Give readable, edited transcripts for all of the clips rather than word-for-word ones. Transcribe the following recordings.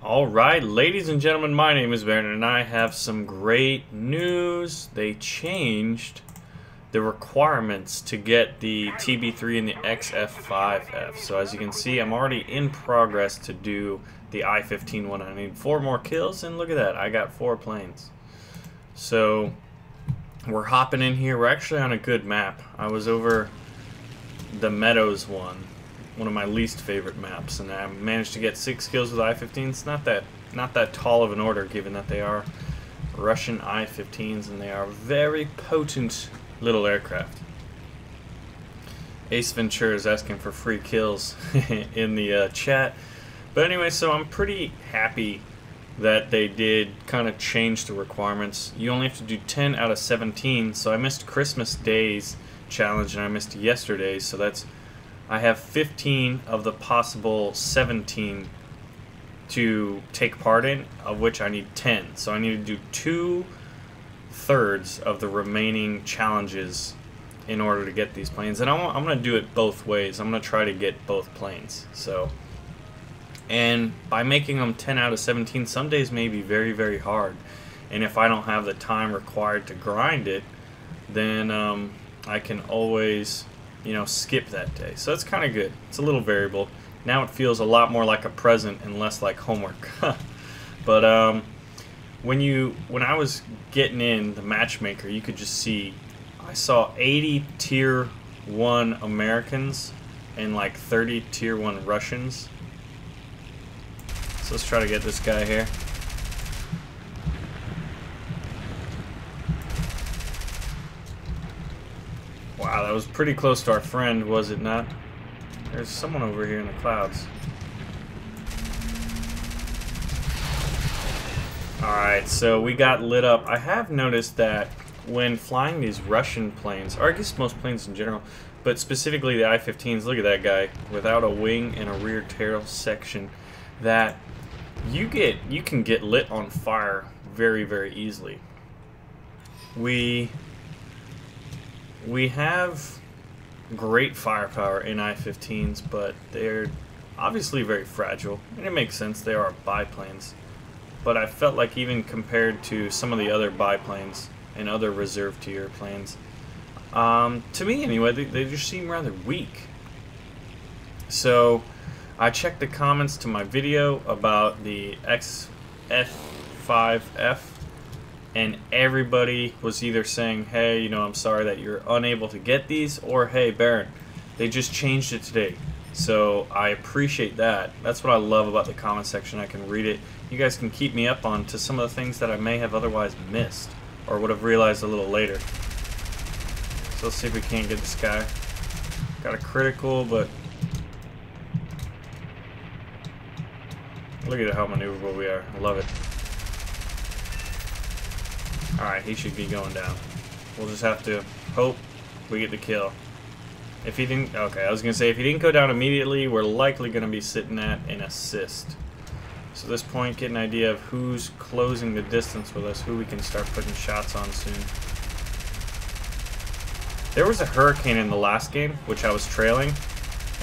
Alright, ladies and gentlemen, my name is Baron and I have some great news. They changed the requirements to get the TB-3 and the XF5F. So as you can see, I'm already in progress to do the I-15 one. I need 4 more kills, and look at that, I got 4 planes. So we're hopping in here. We're actually on a good map. I was over the Meadows one of my least favorite maps, and I managed to get 6 kills with I-15s. Not that tall of an order, given that they are Russian I-15s and they are very potent little aircraft. Ace Ventura is asking for free kills in the chat. But anyway, so I'm pretty happy that they did kind of change the requirements. You only have to do 10 out of 17, so I missed Christmas Day's challenge and I missed yesterday's, so that's I have 15 of the possible 17 to take part in, of which I need 10. So I need to do 2/3 of the remaining challenges in order to get these planes. And I'm going to do it both ways. I'm going to try to get both planes. And by making them 10 out of 17, some days may be very, very hard. And if I don't have the time required to grind it, then I can always, skip that day. So that's kind of good. It's a little variable. Now it feels a lot more like a present and less like homework. But when I was getting in the matchmaker, you could just see I saw 80 tier 1 Americans and like 30 tier 1 Russians. So let's try to get this guy here. Wow, that was pretty close to our friend, was it not? There's someone over here in the clouds. Alright, so we got lit up. I have noticed that when flying these Russian planes, or I guess most planes in general, but specifically the I-15s, look at that guy, without a wing and a rear tail section, that you can get lit on fire very, very easily. We have great firepower in I-15s, but they're obviously very fragile, and it makes sense, they are biplanes. But I felt like even compared to some of the other biplanes and other reserve tier planes, to me anyway, they just seem rather weak. So I checked the comments to my video about the XF5F, and everybody was either saying, hey, I'm sorry that you're unable to get these, or hey, Baron, they just changed it today. So I appreciate that. That's what I love about the comment section. I can read it. You guys can keep me up on to some of the things that I may have otherwise missed or would have realized a little later. So let's see if we can't get this guy. Got a critical, but look at how maneuverable we are. I love it. Alright, he should be going down. We'll just have to hope we get the kill. If he didn't, okay, I was going to say, if he didn't go down immediately, we're likely going to be sitting at an assist. So at this point, get an idea of who's closing the distance with us, who we can start putting shots on soon. There was a hurricane in the last game, which I was trailing,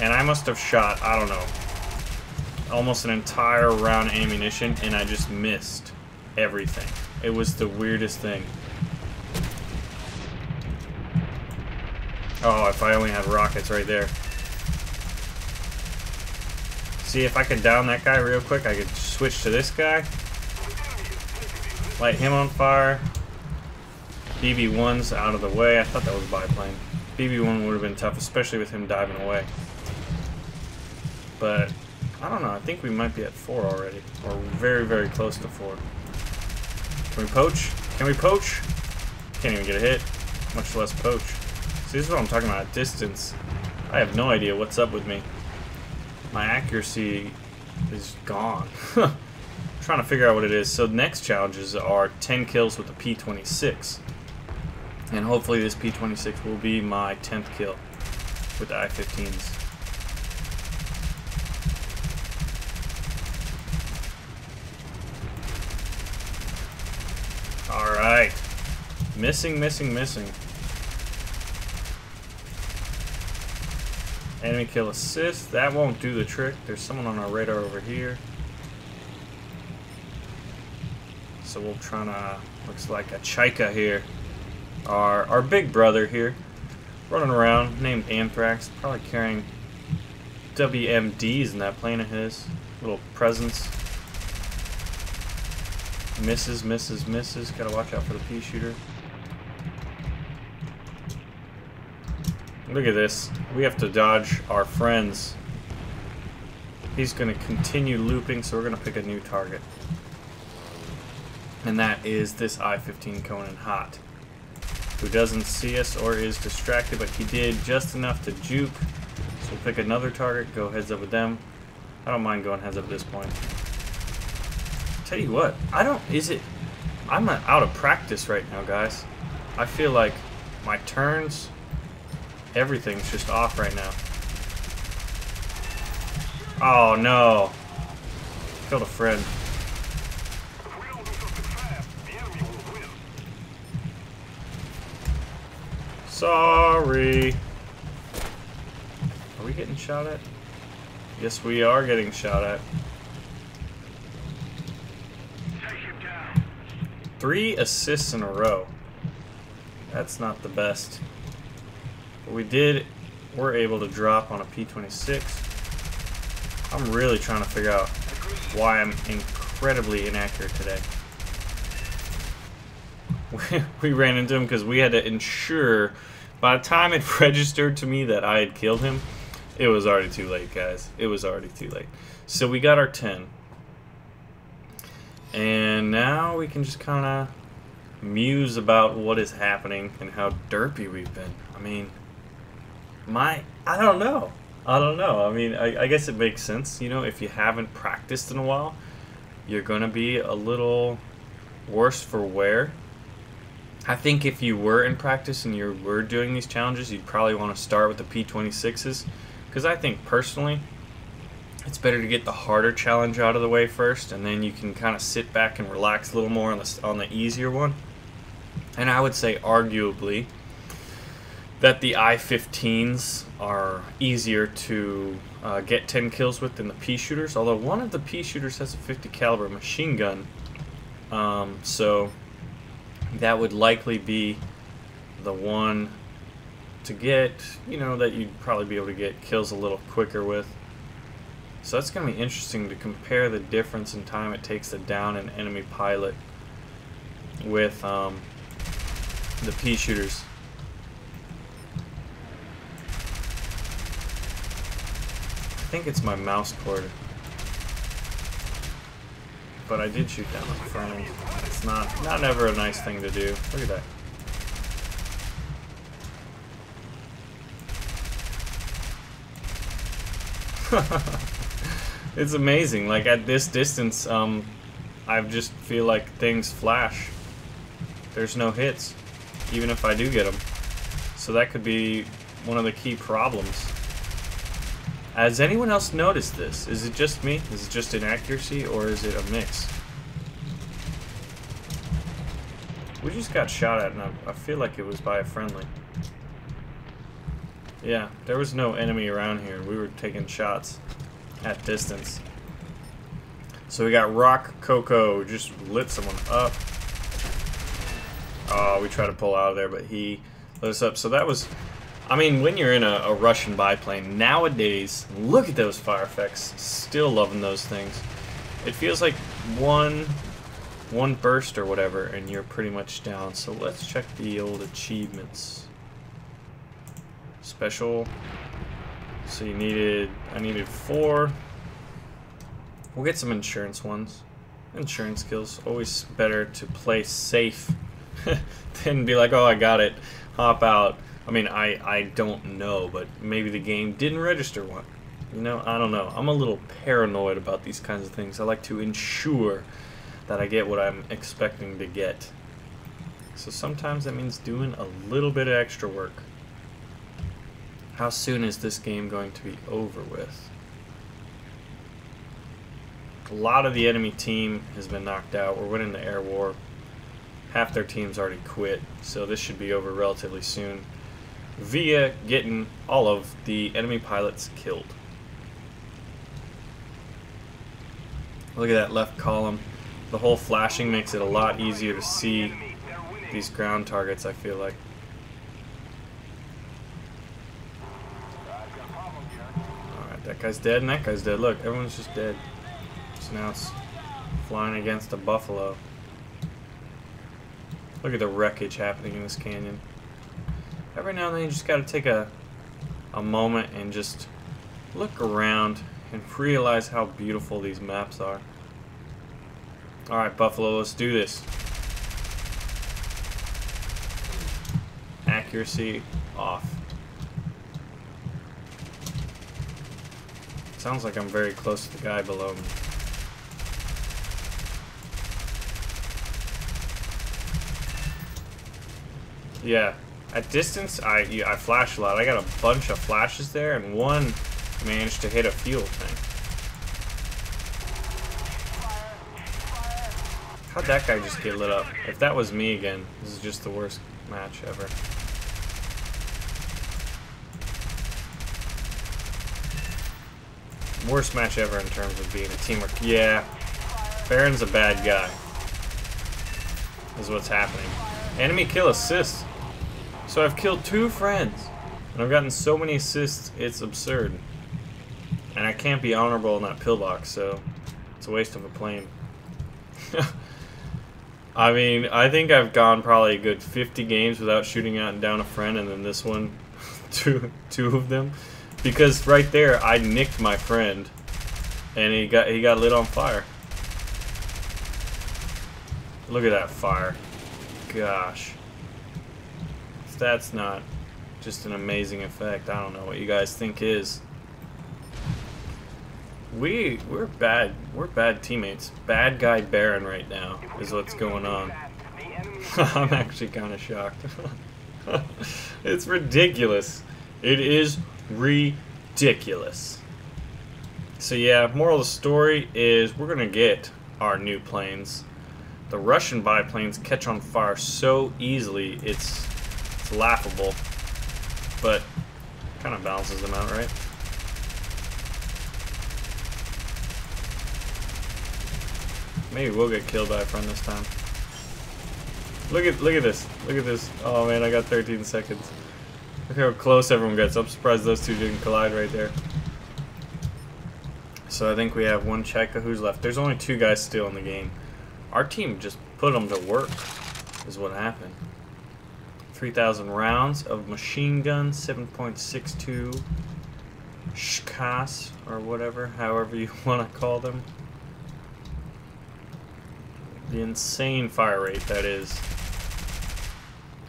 and I must have shot, I don't know, almost an entire round of ammunition, and I just missed everything. It was the weirdest thing. Oh, if I only had rockets right there. See, if I could down that guy real quick, I could switch to this guy. Light him on fire. BB-1's out of the way. I thought that was a biplane. BB-1 would have been tough, especially with him diving away. But I don't know. I think we might be at 4 already. Or very, very close to 4. Can we poach? Can we poach? Can't even get a hit, much less poach. See, this is what I'm talking about, distance. I have no idea what's up with me. My accuracy is gone. I'm trying to figure out what it is. So next challenges are 10 kills with the P-26. And hopefully this P-26 will be my 10th kill with the I-15s. Alright. Missing. Enemy kill assist. That won't do the trick. There's someone on our radar over here. So we'll try to, looks like a Chaika here. Our big brother here. Running around, named Anthrax, probably carrying WMDs in that plane of his. Little presence. Misses, misses, misses. Gotta watch out for the Peashooter. Look at this. We have to dodge our friends. He's gonna continue looping, so we're gonna pick a new target. And that is this I-15 Conan Hot, who doesn't see us or is distracted, but he did just enough to juke. So we'll pick another target, go heads up with them. I don't mind going heads up at this point. Tell you what, I'm out of practice right now, guys. I feel like my turns, everything's just off right now. Oh no. Killed a friend. Sorry. Are we getting shot at? Yes, we are getting shot at. 3 assists in a row. That's not the best. But we're able to drop on a P-26. I'm really trying to figure out why I'm incredibly inaccurate today. We ran into him because we had to ensure, by the time it registered to me that I had killed him, it was already too late, guys. It was already too late. So we got our 10. And now we can just kind of muse about what is happening and how derpy we've been. I mean, I don't know. I mean, I guess it makes sense. You know, if you haven't practiced in a while, you're going to be a little worse for wear. I think if you were in practice and you were doing these challenges, you'd probably want to start with the P-26s. Because I think, personally, it's better to get the harder challenge out of the way first, and then you can kind of sit back and relax a little more on the easier one. And I would say, arguably, that the I-15s are easier to get 10 kills with than the Peashooters, although one of the Peashooters has a 50 caliber machine gun, so that would likely be the one to get, you know, that you'd probably be able to get kills a little quicker with. So that's going to be interesting to compare the difference in time it takes to down an enemy pilot with the Peashooters. I think it's my mouse cord, but I did shoot down a friend. It's not ever a nice thing to do. Look at that. It's amazing. Like, at this distance, I just feel like things flash. There's no hits, even if I do get them. So that could be one of the key problems. Has anyone else noticed this? Is it just me? Is it just inaccuracy, or is it a mix? We just got shot at, and I feel like it was by a friendly. Yeah, there was no enemy around here. We were taking shots at distance. So we got Rock Coco, just lit someone up. Oh, we tried to pull out of there, but he lit us up. So that was, I mean, when you're in a Russian biplane, nowadays, look at those fire effects. Still loving those things. It feels like one burst or whatever, and you're pretty much down. So let's check the old achievements. Special. So I needed 4. We'll get some insurance ones. Insurance kills. Always better to play safe than be like, oh, I got it, hop out. I mean, I don't know, but maybe the game didn't register one. You know, I don't know. I'm a little paranoid about these kinds of things. I like to ensure that I get what I'm expecting to get. So sometimes that means doing a little bit of extra work. How soon is this game going to be over with? A lot of the enemy team has been knocked out. We're winning the air war. Half their team's already quit, so this should be over relatively soon, via getting all of the enemy pilots killed. Look at that left column. The whole flashing makes it a lot easier to see these ground targets, I feel like. Alright, that guy's dead and that guy's dead. Look, everyone's just dead. So now it's flying against a buffalo. Look at the wreckage happening in this canyon. Every now and then you just gotta take a moment and just look around and realize how beautiful these maps are. Alright, buffalo, let's do this. Accuracy off. Sounds like I'm very close to the guy below me. Yeah, at distance, I flash a lot. I got a bunch of flashes there, and one managed to hit a fuel tank. How'd that guy just get lit up? If that was me again, this is just the worst match ever. Worst match ever in terms of being a teamwork. Yeah, Baron's a bad guy. Is what's happening. Enemy kill assist. So I've killed 2 friends, and I've gotten so many assists, it's absurd. And I can't be honorable in that pillbox, so it's a waste of a plane. I mean, I think I've gone probably a good 50 games without shooting out and down a friend, and then this one, two of them. Because right there, I nicked my friend, and he got lit on fire. Look at that fire. Gosh. If that's not just an amazing effect, I don't know what you guys think is. We're bad teammates. Bad guy Baron right now is what's going on. I'm actually kind of shocked. It's ridiculous. It is ridiculous. So yeah, moral of the story is we're gonna get our new planes. The Russian biplanes catch on fire so easily, it's laughable, but kind of balances them out, right? Maybe we'll get killed by a friend this time. Look at this. Look at this. Oh man, I got 13 seconds. Look how close everyone gets. I'm surprised those two didn't collide right there. So I think we have one Cheka who's left. There's only 2 guys still in the game. Our team just put them to work, is what happened. 3,000 rounds of machine gun, 7.62 shkas, or whatever, however you want to call them. The insane fire rate that is.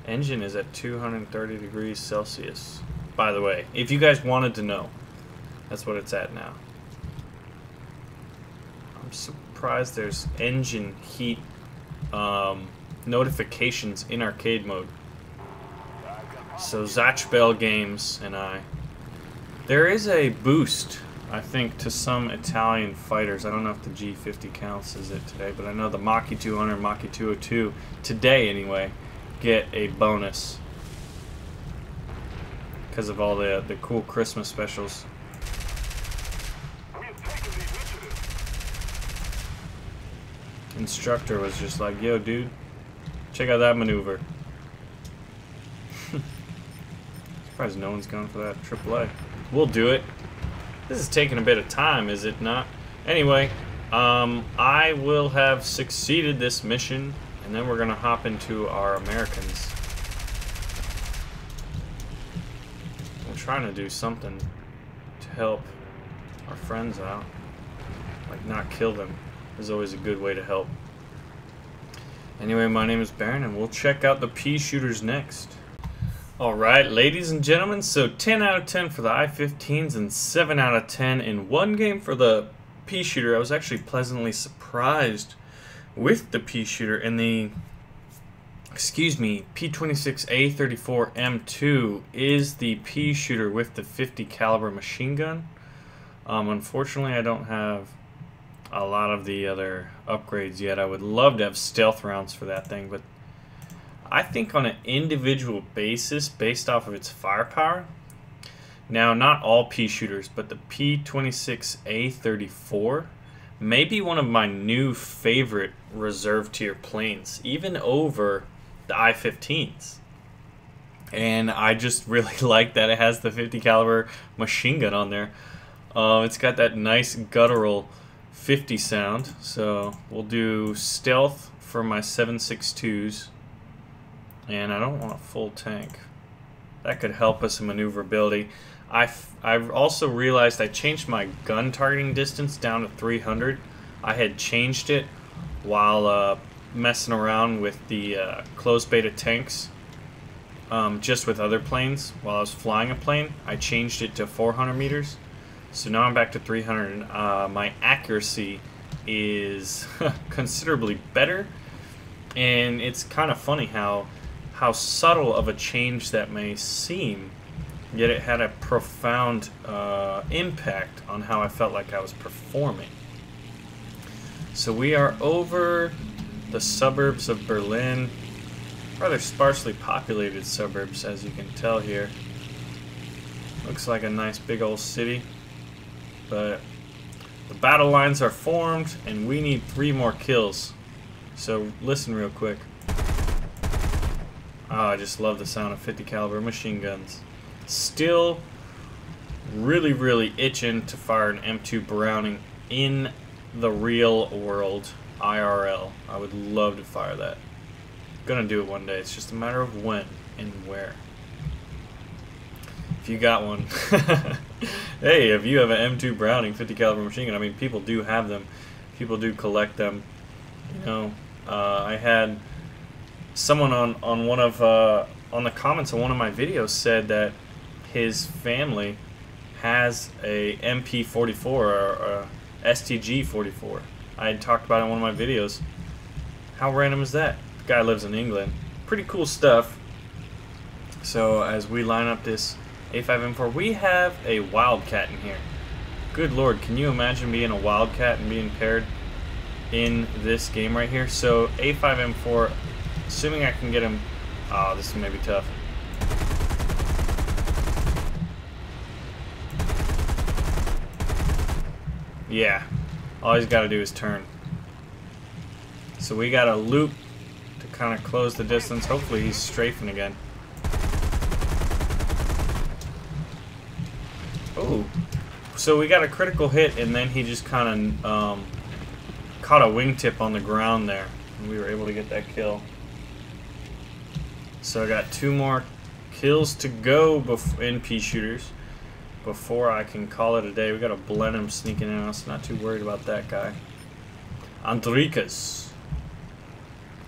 Engine is at 230 degrees Celsius. By the way, if you guys wanted to know, that's what it's at now. I'm surprised there's engine heat notifications in arcade mode. So BaronVonGamez and I. There is a boost, I think, to some Italian fighters. I don't know if the G50 counts as it today, but I know the Mach-E 200, Mach-E 202, today anyway, get a bonus because of all the cool Christmas specials. Instructor was just like, yo dude, check out that maneuver. Surprised no one's going for that AAA. We'll do it. This is taking a bit of time, is it not? Anyway, I will have succeeded this mission, and then we're gonna hop into our Americans. I'm trying to do something to help our friends out. Like not kill them is always a good way to help. Anyway, my name is Baron, and we'll check out the Peashooters next. Alright, ladies and gentlemen, so 10 out of 10 for the I-15s and 7 out of 10 in one game for the Peashooter. I was actually pleasantly surprised with the Peashooter and the, P26A34 M2 is the Peashooter with the 50 caliber machine gun. Unfortunately, I don't have a lot of the other upgrades yet. I would love to have stealth rounds for that thing, but I think on an individual basis, based off of its firepower, now not all Peashooters, but the P26A34 maybe one of my new favorite reserve tier planes, even over the I-15s. And I just really like that it has the 50 caliber machine gun on there. It's got that nice guttural 50 sound. So we'll do stealth for my 7.62s. And I don't want a full tank. That could help us in maneuverability. I've also realized I changed my gun targeting distance down to 300. I had changed it while messing around with the closed beta tanks, just with other planes. While I was flying a plane, I changed it to 400 meters. So now I'm back to 300. My accuracy is considerably better, and it's kind of funny how subtle of a change that may seem, yet it had a profound impact on how I felt like I was performing. So we are over the suburbs of Berlin, rather sparsely populated suburbs, as you can tell here. Looks like a nice big old city, but the battle lines are formed and we need 3 more kills. So listen real quick. Oh, I just love the sound of 50 caliber machine guns. Still really itching to fire an M2 Browning in the real world, IRL. I would love to fire that. Gonna do it one day. It's just a matter of when and where. If you got one. Hey, if you have an M2 Browning 50 caliber machine gun, I mean, people do have them. People do collect them. You know, I had someone on one of on the comments on one of my videos said that his family has a MP44 or a STG44. I had talked about it in one of my videos. How random is that? The guy lives in England. Pretty cool stuff. So as we line up this A5M4, we have a Wildcat in here. Good lord, can you imagine being a Wildcat and being paired in this game right here? So A5M4, assuming I can get him. Oh, this may be tough. Yeah, all he's got to do is turn. So we got a loop to kind of close the distance. Hopefully he's strafing again. Oh, so we got a critical hit, and then he just kind of caught a wingtip on the ground there, and we were able to get that kill. So I got 2 more kills to go in Peashooters before I can call it a day. We got a Blenheim sneaking in on us. Not too worried about that guy. Andrikas,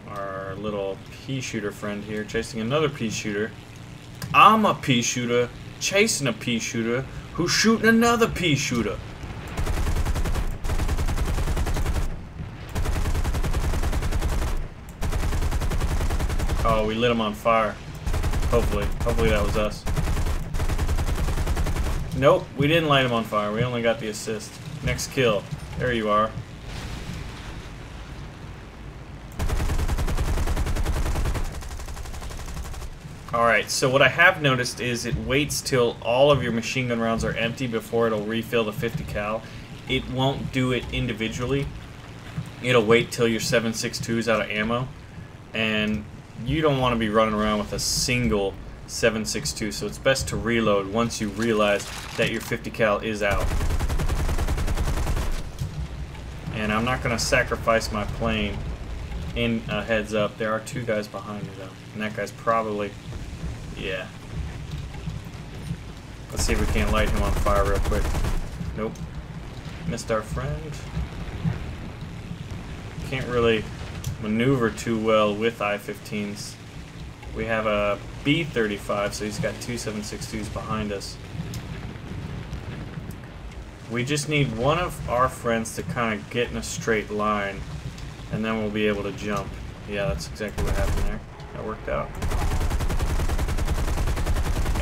our little Peashooter friend here, chasing another Peashooter. I'm a Peashooter chasing a Peashooter who's shooting another Peashooter. Oh, we lit him on fire. Hopefully that was us. Nope, we didn't light him on fire. We only got the assist. Next kill. There you are. Alright, so what I have noticed is it waits till all of your machine gun rounds are empty before it'll refill the 50 cal. It won't do it individually. It'll wait till your 7.62 is out of ammo. And you don't want to be running around with a single 7.62, so it's best to reload once you realize that your 50 cal is out. And I'm not going to sacrifice my plane in a heads up. There are 2 guys behind me though, and that guy's probably, yeah. Let's see if we can't light him on fire real quick. Nope. Missed our friend. Can't really maneuver too well with I-15s. We have a B-35, so he's got 2 7.62s behind us. We just need one of our friends to kind of get in a straight line, and then we'll be able to jump. Yeah, that's exactly what happened there. That worked out.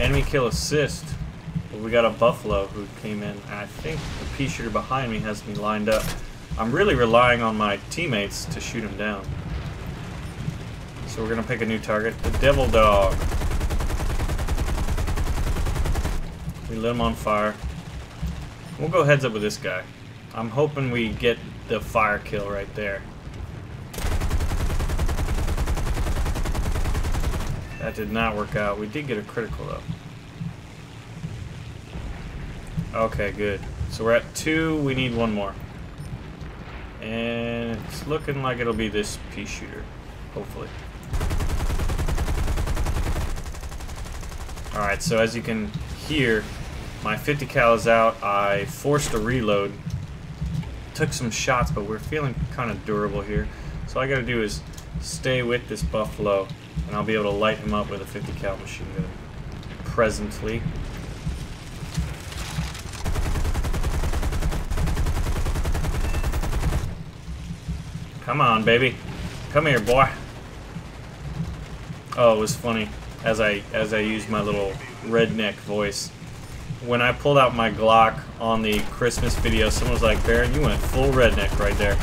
Enemy kill assist. But we got a Buffalo who came in, and I think the Peashooter behind me has me lined up. I'm really relying on my teammates to shoot him down. So we're going to pick a new target, the Devil Dog. We lit him on fire. We'll go heads up with this guy. I'm hoping we get the fire kill right there. That did not work out. We did get a critical though. Okay, good. So we're at 2. We need 1 more. And it's looking like it'll be this Peashooter, hopefully. Alright, so as you can hear, my 50 cal is out. I forced a reload. Took some shots, but we're feeling kind of durable here. So all I gotta do is stay with this Buffalo, and I'll be able to light him up with a 50 cal machine gun presently. Come on, baby. Come here, boy. Oh, it was funny as I used my little redneck voice. When I pulled out my Glock on the Christmas video, someone was like, Baron, you went full redneck right there.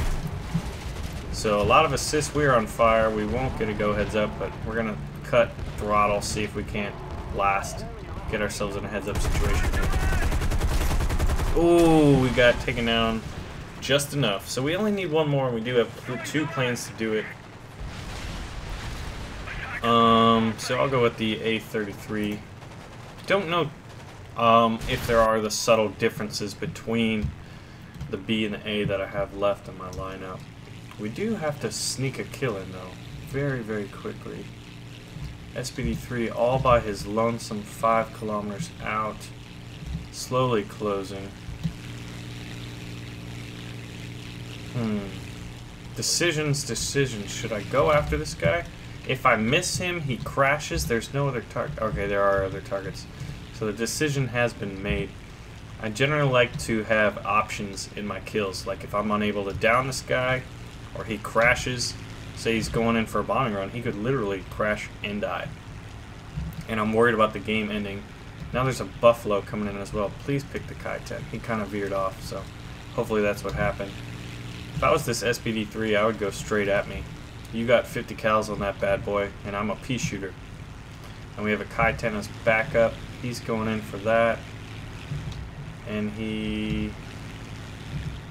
So a lot of assists. We're on fire. We won't get a go heads up, but we're going to cut throttle, see if we can't last. Get ourselves in a heads up situation here. Ooh, we got taken down just enough. So we only need 1 more, and we do have 2 planes to do it. So I'll go with the A33. Don't know if there are the subtle differences between the B and the A that I have left in my lineup. We do have to sneak a kill in though, very, very quickly. SBD3 all by his lonesome 5 kilometers out, slowly closing. Decisions. Should I go after this guy? If I miss him, he crashes. There's no other target. Okay, there are other targets. So the decision has been made. I generally like to have options in my kills. Like if I'm unable to down this guy, or he crashes, say he's going in for a bombing run, he could literally crash and die. And I'm worried about the game ending. Now there's a Buffalo coming in as well. Please pick the Gaijin. He kind of veered off, so hopefully that's what happened. If I was this SBD3, I would go straight at me. You got 50 cals on that bad boy, and I'm a Peashooter. And we have a Gaijin as backup. He's going in for that. And he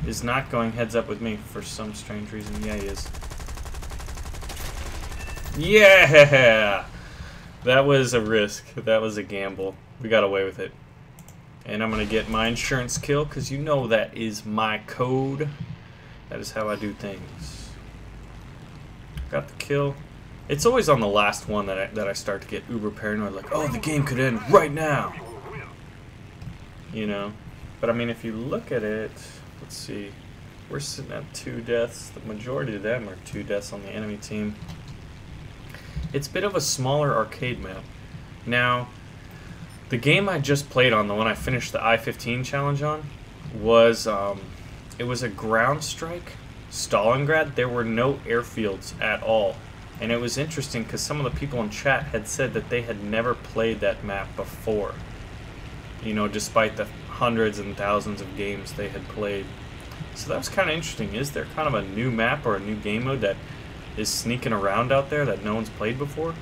is not going heads up with me for some strange reason. Yeah, he is. Yeah! That was a risk. That was a gamble. We got away with it. And I'm going to get my insurance kill, because you know that is my code. That is how I do things. Got the kill. It's always on the last one that I start to get uber paranoid, like, oh, the game could end right now. You know? But I mean, if you look at it, let's see. We're sitting at 2 deaths. The majority of them are 2 deaths on the enemy team. It's a bit of a smaller arcade map. Now, the game I just played on, the one I finished the I-15 challenge on, was, it was a ground strike, Stalingrad. There were no airfields at all. And it was interesting because some of the people in chat had said that they had never played that map before. You know, despite the hundreds and thousands of games they had played. So that was kind of interesting. Is there kind of a new map or a new game mode that is sneaking around out there that no one's played before?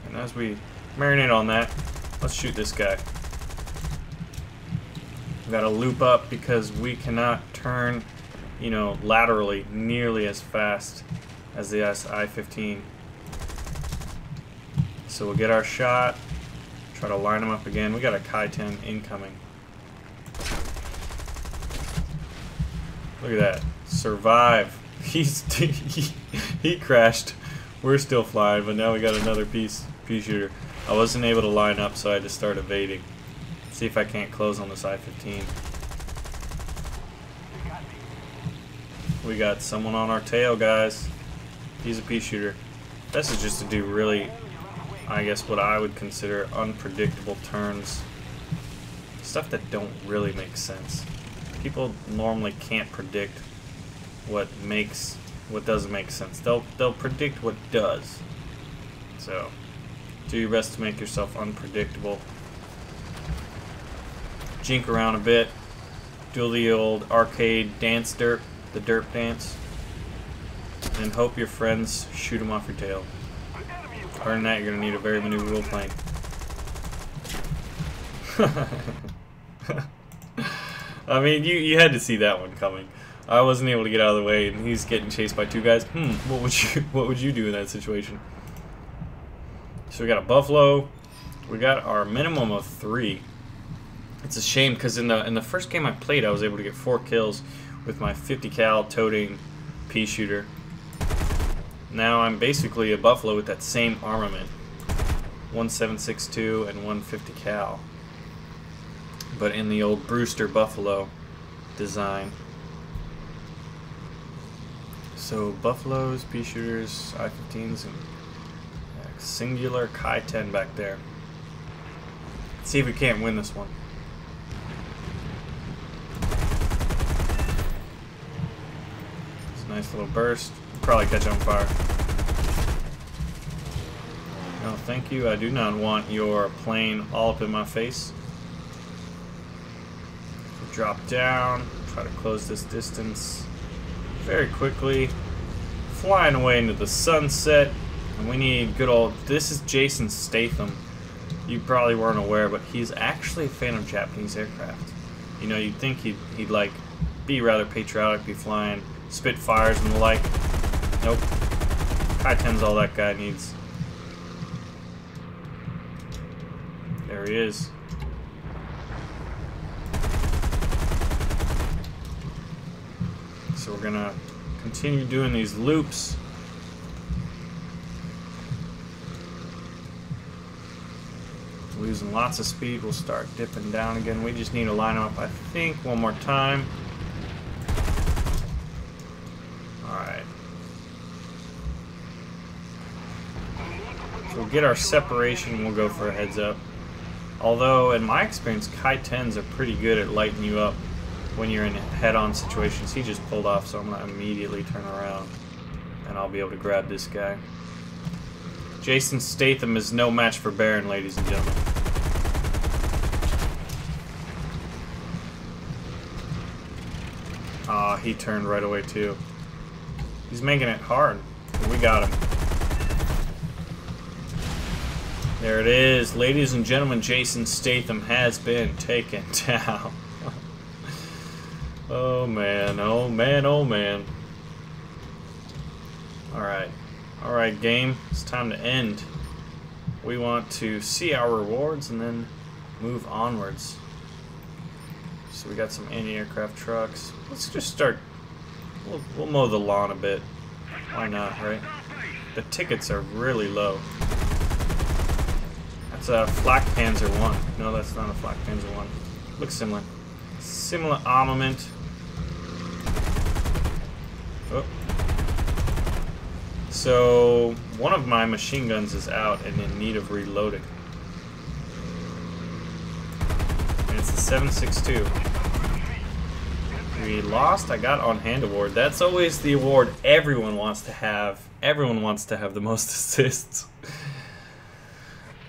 And as we marinate on that, let's shoot this guy. We gotta loop up because we cannot turn, you know, laterally nearly as fast as the I-15. So we'll get our shot, try to line him up again. We got a Gaijin incoming. Look at that. Survive. He crashed. We're still flying, but now we got another Peashooter. I wasn't able to line up, so I had to start evading. See if I can't close on this I-15. We got someone on our tail, guys. He's a Peashooter. This is just to do really, I guess, what I would consider unpredictable turns. Stuff that don't really make sense. People normally can't predict what doesn't make sense. They'll predict what does. So, do your best to make yourself unpredictable. Jink around a bit. Do the old arcade dance derp, the derp dance. And hope your friends shoot them off your tail. Other than that, you're going to need a very maneuverable plane. I mean, you had to see that one coming. I wasn't able to get out of the way, and he's getting chased by two guys. What would you do in that situation? So we got a buffalo. We got our minimum of 3. It's a shame because in the first game I played, I was able to get 4 kills with my 50 cal toting Peashooter. Now I'm basically a buffalo with that same armament, 1762 and 150 cal, but in the old Brewster buffalo design. So buffaloes, Peashooters, I-15s, and singular Gaijin back there. Let's see if we can't win this one. It's a nice little burst. We'll probably catch on fire. No, thank you. I do not want your plane all up in my face. Drop down. Try to close this distance very quickly. Flying away into the sunset. And we need good old... This is Jason Statham. You probably weren't aware, but he's actually a fan of Japanese aircraft. You know, you'd think he'd like be rather patriotic, be flying Spitfires and the like. Nope. Gaijin's all that guy needs. There he is. So we're gonna continue doing these loops. Losing lots of speed, we'll start dipping down again. We just need to line them up, I think, one more time. Alright. So we'll get our separation and we'll go for a heads up. Although, in my experience, Gaijins are pretty good at lighting you up when you're in head-on situations. He just pulled off, so I'm going to immediately turn around and I'll be able to grab this guy. Jason Statham is no match for Baron, ladies and gentlemen. Ah, he turned right away too. He's making it hard. We got him. There it is. Ladies and gentlemen, Jason Statham has been taken down. Oh man, oh man, oh man. Alright. Alright, game. It's time to end. We want to see our rewards and then move onwards. So we got some anti-aircraft trucks. Let's just start. We'll mow the lawn a bit. Why not, right? The tickets are really low. That's a Flak Panzer 1. No, that's not a Flak Panzer 1. Looks similar. Similar armament. Oh. So, one of my machine guns is out and in need of reloading. And it's the 7.62. We lost. I got on-hand award. That's always the award everyone wants to have. Everyone wants to have the most assists.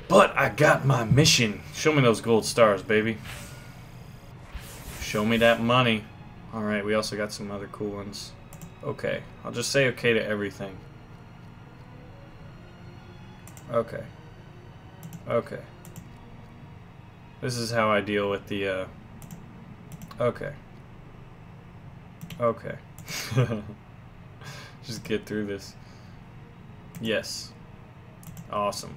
But I got my mission. Show me those gold stars, baby. Show me that money. Alright, we also got some other cool ones. Okay. I'll just say okay to everything. Okay. Okay. This is how I deal with the, okay. Okay. Just get through this. Yes. Awesome.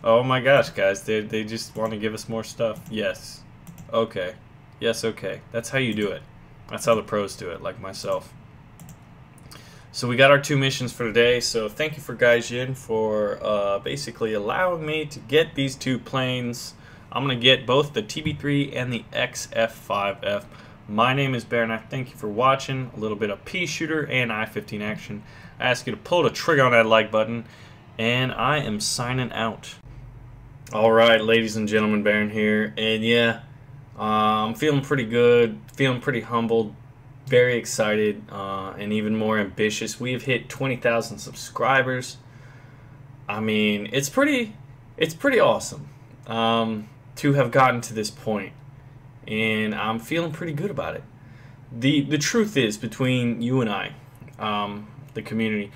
Oh my gosh, guys. They just want to give us more stuff. Yes. Okay. Yes, okay. That's how you do it. That's how the pros do it, like myself. So we got our 2 missions for today. So thank you for Gaijin for basically allowing me to get these 2 planes. I'm going to get both the TB-3 and the XF5F. My name is Baron. I thank you for watching a little bit of Peashooter and I-15 action. I ask you to pull the trigger on that like button, and I am signing out. Alright, ladies and gentlemen, Baron here, and yeah, I'm feeling pretty good, feeling pretty humbled, very excited, and even more ambitious. We have hit 20,000 subscribers. I mean, it's pretty awesome to have gotten to this point, and I'm feeling pretty good about it. The truth is, between you and I, the community,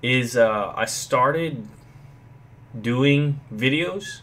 is I started doing videos